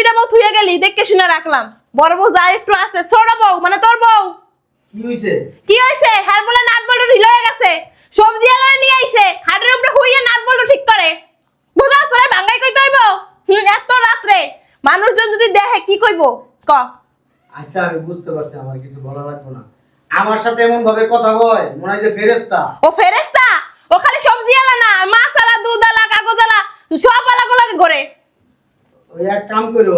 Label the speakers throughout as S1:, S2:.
S1: দুইটা বউ থুইয়া গেলি দেখে শুনে রাখলাম। বড় বউ যা একটু আছে, ছোট বউ মানে তোর বউ কি হইছে? হ্যার বলে নাট বল্টু ঢিল হয়ে গেছে। সবজি আলা নিয়ে আইছে, হাটের উপরে হইয়া নাট বল্টু ঠিক করে। বুঝাস তোরে ভাঙ্গাই কইতে হইব? এত রাত্রে মানুষজন যদি দেখে কি কইব ক?
S2: আচ্ছা আমি বুঝতে পারছি, আমার কিছু বলা লাগবে না। আমার সাথে এমন ভাবে কথা কয় মনে হয় যে ফেরেশতা।
S1: ও ফেরেশতা? ও খালি সবজি আলা না, মাছ আলা, দুধ আলা, কাগজ আলা, সব আলাগুলোকে করে।
S2: ওই এক কাম করো,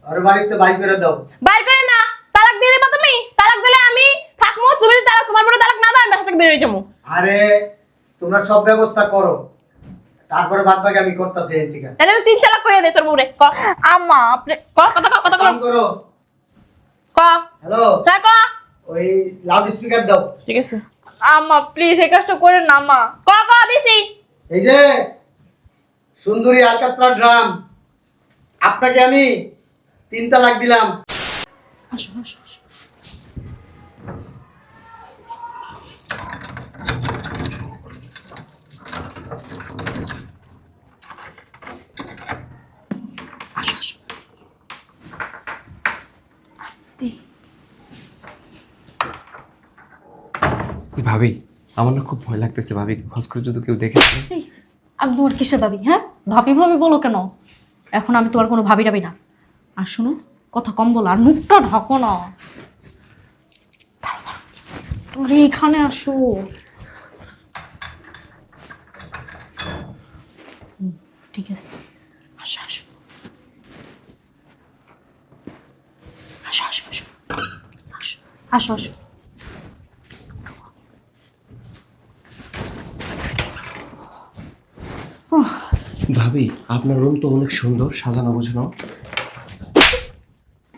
S2: আর বাড়িতে বাইর করে দাও।
S1: বাইর করে না, তালাক দিয়ে দিবা তুমি। তালাক দিলে আমি থাকমু, তুমি যদি তালাক তোমার বড় তালাক না দাও আমি বাসা থেকে বের হয়ে যাবো।
S2: আরে তোমরা সব ব্যবস্থা করো, তারপরে বাদ বাকি আমি করতেছি। ঠিক আছে
S1: তাহলে তুই 3 তালাক কইয়া দে তোর বউরে ক। আম্মা আপনি ক, কথা
S2: কাম করো।
S1: ক।
S2: হ্যালো,
S1: হ্যাঁ ক।
S2: ওই লাউড স্পিকার দাও।
S1: ঠিক আছে আম্মা প্লিজ এই কাজটা করেন না আম্মা। ক ক দিছি।
S2: এই যে সুন্দরী আলকাতরা ড্রাম, আপনাকে আমি 3 তালাক দিলাম।
S1: আসো আসো আসো। আসো আসো।
S3: ভাবি আমার না খুব ভয় লাগতেছে ভাবি, খোঁজ করে যদি কেউ দেখে।
S4: এই, আমি তোমার কিসের ভাবি? হ্যাঁ, ভাবি ভাবি বলো কেন? এখন আমি তোমার কোনো ভাবি টাবি না। আর শোনো, কথা কম বলো আর মুখটা ঢাকো না। তোমরা এখানে আসো। ঠিক আছে, আসো আসো আসো আসো আসো আসো আসো আসো।
S3: ভাবি আপনার রুম তো অনেক সুন্দর সাজানো গোছানো।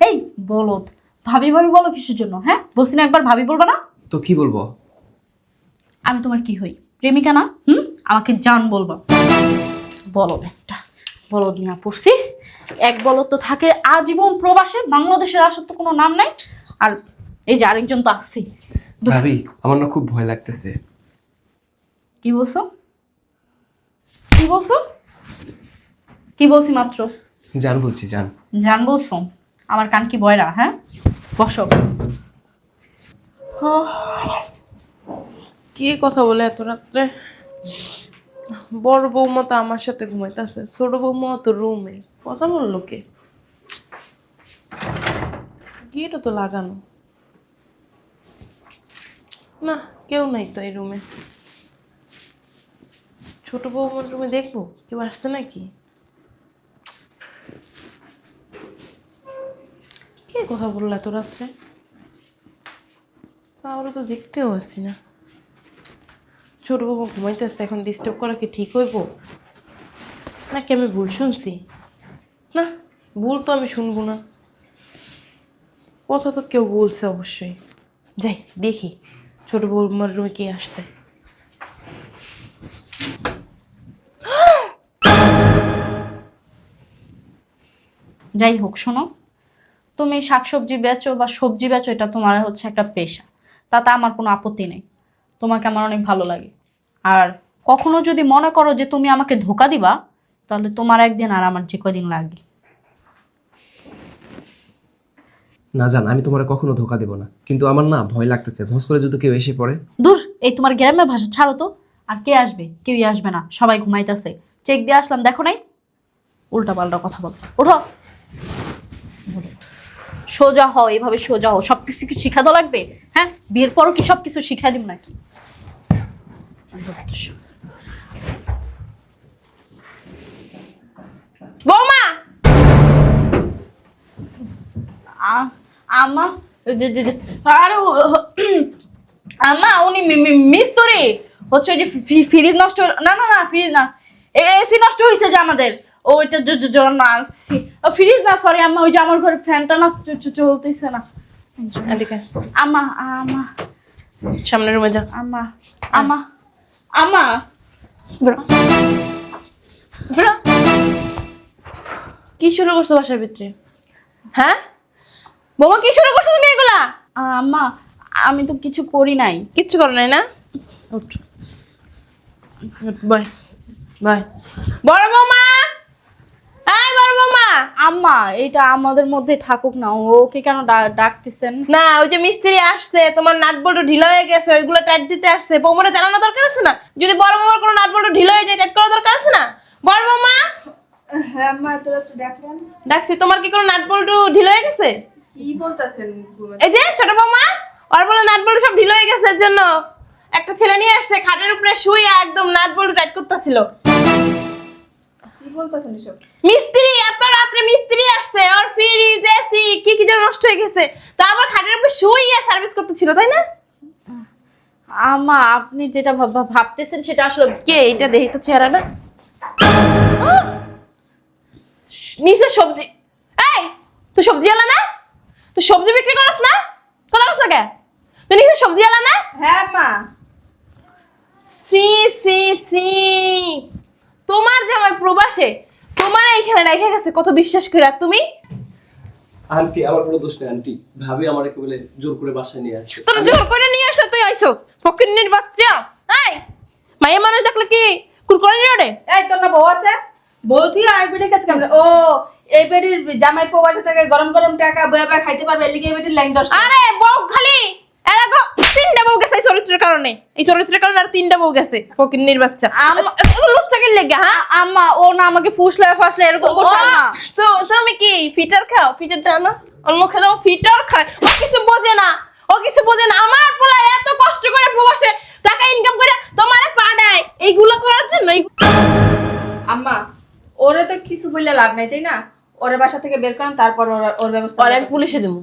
S4: এই বলদ, ভাবি ভাবি বলো কিসের জন্য? হ্যাঁ, বলছি না একবার ভাবি বলবা না?
S3: তো কি বলবো?
S4: আমি তোমার কি হই? প্রেমিকা না? আমাকে জান বলবা। বলদ একটা, বলদ নিয়ে পড়ছি। এক বলদ তো থাকে আজীবন প্রবাসে, বাংলাদেশের আসার তো কোনো নাম নাই। আর এই যে আরেকজন তো আসছি।
S3: ভাবি আমার না খুব ভয় লাগতেছে।
S4: কি বলছো? কি বলছো? কি বলছি মাত্র?
S3: জান বলছি, জান।
S4: জান বলছো? আমার কান কি বয়রা? হ্যাঁ, বসো।
S1: কি কথা বলে এত রাত্রে? বড় বৌমা তো আমার সাথে ঘুমাইতেছে, ছোট বৌমা তো রুমে। কথা বললো কে? গেটও তো লাগানো না, কেউ নাই তো এই রুমে। ছোট বৌমার রুমে দেখবো কেউ আসছে নাকি। কে কথা বললো এত রাত্রে? তাহলে তো দেখতেও আসছি না। ছোট বাবু ঘুমাইতেছে, এখন ডিস্টার্ব করা কি ঠিক হইব নাকি আমি ভুল শুনছি? না, ভুল তো আমি শুনবো না, কথা তো কেউ বলছে অবশ্যই। যাই দেখি ছোট বৌমার রুমে কে আসছে।
S4: যাই হোক, শোনো, তুমি শাকসবজি বেচো বা সবজি বেচো, এটা তোমার হচ্ছে একটা পেশা। তাতে আমার কোনো আপত্তি নেই, তোমাকে আমার অনেক ভালো লাগে। আর কখনো যদি মনে করো যে তুমি আমাকে ধোকা দিবা, তাহলে তোমার একদিন আর আমার যে কদিন লাগে।
S3: না জান, আমি তোমার কখনো ধোকা দেব না, কিন্তু আমার না ভয় লাগতেছে, খোঁজ করে যদি কেউ এসে পড়ে।
S4: দূর, এই তোমার গ্রামের ভাষা ছাড়ো তো। আর কে আসবে? কেউই আসবে না, সবাই ঘুমাইতেছে। চেক দিয়ে আসলাম, দেখো নাই? উল্টা পাল্টা কথা বল, ওঠো। সোজা হও, এইভাবে সোজা হও। সবকিছু কি শিখাতে লাগবে? হ্যাঁ, বিয়ের পরও কি সবকিছু শিখাই দিব নাকি?
S1: বৌমা
S4: আমা, আরে আমা, উনি মিস্ত্রি হচ্ছে। ওই যে ফ্রিজ নষ্ট, না না না ফ্রিজ না, এসি নষ্ট হয়েছে যে আমাদের, ওইটার জন্য আসছি। ফ্রিজ না, সরি আম্মা, ওই যে আমার ঘরে ফ্যানটা না চলতেছে না।
S1: এদিকে
S4: আমা আমা,
S1: সামনের রুমে যা।
S4: আমা আমা আমা,
S1: কি শুরু করছো বাসার ভিতরে? হ্যাঁ বৌমা, কি শুরু করছো তুমি এগুলা?
S4: আম্মা, আমি তো কিছু করি নাই।
S1: কিচ্ছু করো নাই না?
S4: উঠ।
S1: Bye bye. বড় বৌমা, এই বড় বৌমা।
S4: আম্মা এটা আমাদের মধ্যে থাকুক না, ওকে কেন ডাকতেছেন?
S1: না ওই যে মিস্ত্রি আসছে, তোমার নাট বল্টু ঢিলা হয়ে গেছে, ওইগুলো টাইট দিতে আসছে। বৌমারে জানানো দরকার আছে না? যদি বড় বৌমার কোনো নাট বল্টু ঢিলা হয়ে যায়, টাইট করা দরকার আছে না? বড় বৌমা,
S5: হ্যাঁ মা, তোরা তো ডাকলেন।
S1: ডাকছি। তোমার কি কোনো নাট বল্টু ঢিলা হয়ে গেছে?
S5: কি বলতাছেন?
S1: এই যে ছোট বৌমা, ওর বলে নাট বল্টু সব ঢিলা হয়ে গেছে, এর জন্য একটা ছেলে নিয়ে আসছে, খাটের উপরে শুয়ে একদম নাট বল্টু টাইট করতেছিল।
S5: কি বলতাছেন এসব?
S1: মিস্ত্রি, এত রাত্রে মিস্ত্রি আসছে, ওর ফ্রিজ এসি কি কি যেন নষ্ট হয়ে গেছে, তা আবার খাটের উপরে শুয়ে সার্ভিস করতেছিল, তাই না?
S4: আম্মা আপনি যেটা ভাবতেছেন সেটা আসলে
S1: কে এটা? দেখি তো চেহারাটা। নিচে সবজি। এই তুই সবজি আলা না? তুই সবজি বিক্রি করস না? তোলা করছ না কে? তুই নিচে সবজি আলা না?
S5: হ্যাঁ মা।
S1: সি সি সি, তোমার জামাই প্রবাসে, তোমার এইখানে রেখে গেছে, কত বিশ্বাস করে। আর তুমি?
S3: আন্টি আমার কোনো দোষ নেই আন্টি, ভাবি আমাকে বলে জোর করে বাসায় নিয়ে আসছে।
S1: তোরা জোর করে নিয়ে আসো, তুই আইছস ফকিন্নির বাচ্চা। এই মাইয়া মানুষ দেখলে কি কুরকুরে নিয়ে ওরে?
S5: এই তোর না বউ আছে? বউ তুই আর বেটির কাছে কেমন? ও এই বেটির জামাই প্রবাসে থেকে গরম গরম টাকা বয়া বয়া খাইতে পারবে, এলিগে এই বেটির লাইন দর্শ।
S1: আরে বউ খালি এরাগো তিনটা বউ গেছে এই চরিত্রের কারণে, এই চরিত্রের কারণে আর তিনটা বউ গেছে ফকিন্নির বাচ্চা। লুচ্চা কি লেগে? হ্যাঁ
S4: আম্মা ও না আমাকে ফুসলে এরকম করছে না।
S1: তো তুমি কি ফিটার খাও? ফিটারটা না ওর মুখে দাও, ফিটার খায়। ও কিছু বোঝে না, ও কিছু বোঝে না। আমার পোলা এত কষ্ট করে প্রবাসে টাকা ইনকাম করে তোমারে পাঠায় এইগুলো করার জন্য।
S5: আম্মা ওরে তো কিছু বললে লাভ নাই, তাই না? ওরে বাসা থেকে বের করেন, তারপর ওর ব্যবস্থা
S1: ওরে আমি পুলিশে দেবো।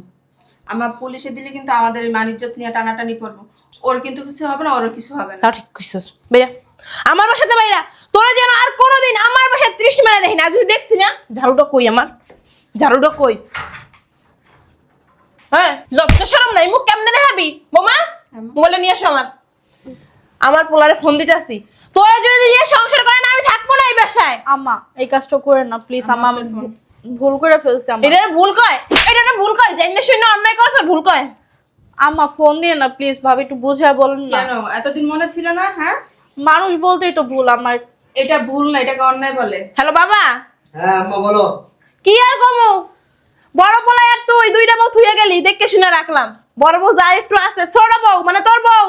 S5: আমার পুলিশে দিলে কিন্তু আমাদের এই মান ইজ্জত নিয়ে টানাটানি করবো। ওর কিন্তু কিছু হবে না, ওরও কিছু হবে না।
S1: তাও ঠিক কইছস। বেরা আমার বাসাতে বাইরা, তোরা যেন আর কোনোদিন আমার বাসায় 30 মেরে দেখি না। যদি দেখছি না, ঝাড়ুটা কই আমার, ঝাড়ুটা কই? হ্যাঁ লজ্জা শরম নাই, মুখ কেমনে দেখাবি? বোমা মোবাইলে নিয়ে আসো আমার, আমার পোলারে ফোন দিতে আসি। তোরা যদি নিয়ে সংসার করে না, আমি থাকবো না এই বাসায়।
S4: আম্মা এই কাজটা করেন না প্লিজ আম্মা, আমি ভুল করে ফেলছি আম্মা।
S1: এটা ভুল কয়, এটা ভুল কয়, জানি না শুনে অন্যায় করছ, ভুল কয়।
S4: আম্মা ফোন দিয়ে না প্লিজ, ভাবি একটু বুঝায় বলেন না।
S5: কেন এতদিন মনে ছিল না? হ্যাঁ
S4: মানুষ বলতেই তো ভুল আমার।
S5: এটা ভুল না, এটাকে অন্যায় বলে।
S1: হ্যালো বাবা।
S2: হ্যাঁ আম্মা বলো।
S1: কি আর কমু, বড় পোলা আর তুই দুইটা বউ থুয়ে গেলি, দেখে শুনে রাখলাম। বড় বউ যা একটু আছে, ছোট বউ মানে তোর বউ।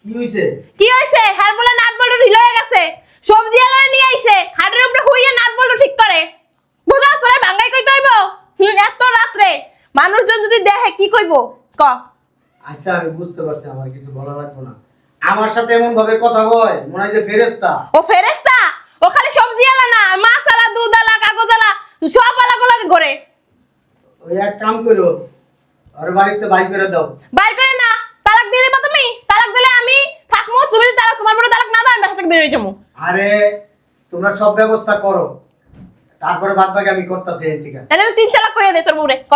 S2: কি হইছে?
S1: কি হইছে? হ্যার বলে নাট বল্টু ঢিলা হয়ে গেছে, সবজি আলাদা নিয়ে আইছে, খাটের উপরে হুইয়ে নাট বল্টু ঠিক করে। বুঝাস তোরে ভাঙ্গাই কইতে হইব? এত রাত্রে মানুষজন যদি দেখে কি কইব ক?
S2: আচ্ছা আমি বুঝতে পারছি, আমার কিছু বলা লাগবে না। আমার সাথে এমন ভাবে কথা কয় মনে হয় যে ফেরেশতা।
S1: ও ফেরেশতা? ও খালি সবজি আলা না, মাছ আলা, দুধ আলা, কাগজ আলা, সব আলাগুলাকে করে।
S2: ওই এক কাম করো, আর বাড়িতে বাইক করে দাও।
S1: বাইর করে না, তালাক দিয়ে দিবা তুমি। তালাক দিলে আমি থাকবো, তুমি যদি তালাক, তোমার বড় তালাক না দাও, আমি বাসা থেকে বের হয়ে যাবো।
S2: আরে তোমরা সব ব্যবস্থা করো, তারপরে বাদ বাকি আমি করতেছি। এর থেকে
S1: তাহলে তুই 3 তালাক কইয়া দে তোর বউরে। ক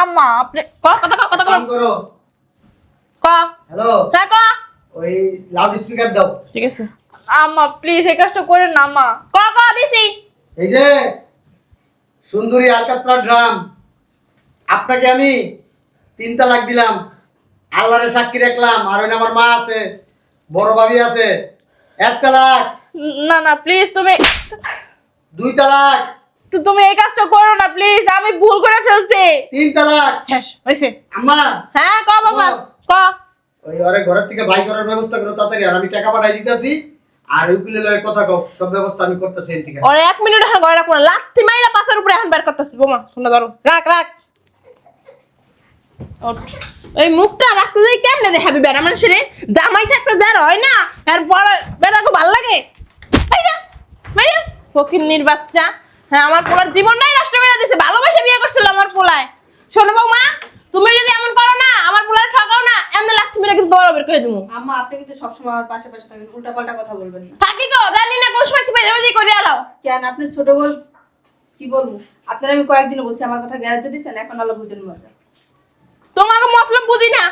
S4: আম্মা আপনি
S1: ক কথা ক কথা
S2: কাম করো।
S1: ক।
S2: হ্যালো,
S1: হ্যাঁ ক।
S2: ওই লাউড স্পিকার দাও।
S1: ঠিক আছে
S4: আম্মা প্লিজ এই কাজটা করেন না আম্মা।
S1: ক ক দিছি।
S2: এই যে সুন্দরী আলকাতরা ড্রাম, আপনাকে আমি 3 তালাক দিলাম, আল্লাহরে সাক্ষী রাখলাম। আর ওই আমার মা আছে, বড় ভাবি আছে। 1 তালাক,
S4: না না প্লিজ তুমি
S2: 2 তালাক,
S4: তুমি এই কাজটা করো না প্লিজ, আমি ভুল করে ফেলছি।
S2: 3 তালাক।
S1: শেষ হইছে।
S2: আম্মা
S1: হ্যাঁ ক বাবা ক।
S2: ওই আরে ঘরের থেকে বাই করার ব্যবস্থা করো তাড়াতাড়ি, আর আমি টাকা পাঠাই দিতেছি। আর ওইগুলো লয় কথা কও, সব ব্যবস্থা আমি করতেছি। এর থেকে
S1: ওরে 1 মিনিট এখন ঘরে রাখবো না, লাথি মাইরা পাশের উপরে এখন বের করতেছি। বোমা তোমরা ধরো, রাখ রাখ। ওঠ। এই মুখটা রাস্তা দিয়ে কেমনে দেখাবি বেড়া মানুষের? জামাই থাকতে যার হয় না, আর বড় বেড়া তো ভালো লাগে। এই যা মাইয়া ফকিন্নির বাচ্চা। হ্যাঁ আমার পোলার জীবনটাই নষ্ট করে দিয়েছে, ভালোবাসা বিয়ে করছিল আমার পোলায়। শোনো বৌমা, তুমি যদি এমন করো না, আমার পোলার ঠকাও না, এমন লাথি মেরে কিন্তু দৌড়া বের করে দেবো।
S5: আম্মা আপনি কিন্তু সবসময় আমার পাশে পাশে থাকেন, উল্টা পাল্টা কথা বলবেন না।
S1: থাকি তো, জানি না কোন সময় চিপে যাবে করে আলাও।
S5: কেন আপনি ছোট বল, কি বলবো আপনার? আমি কয়েকদিন বলছি, আমার কথা গ্যারাজ দিচ্ছেন, এখন আলো বুঝেন মজা।
S1: তোমাকে মতলব বুঝি না।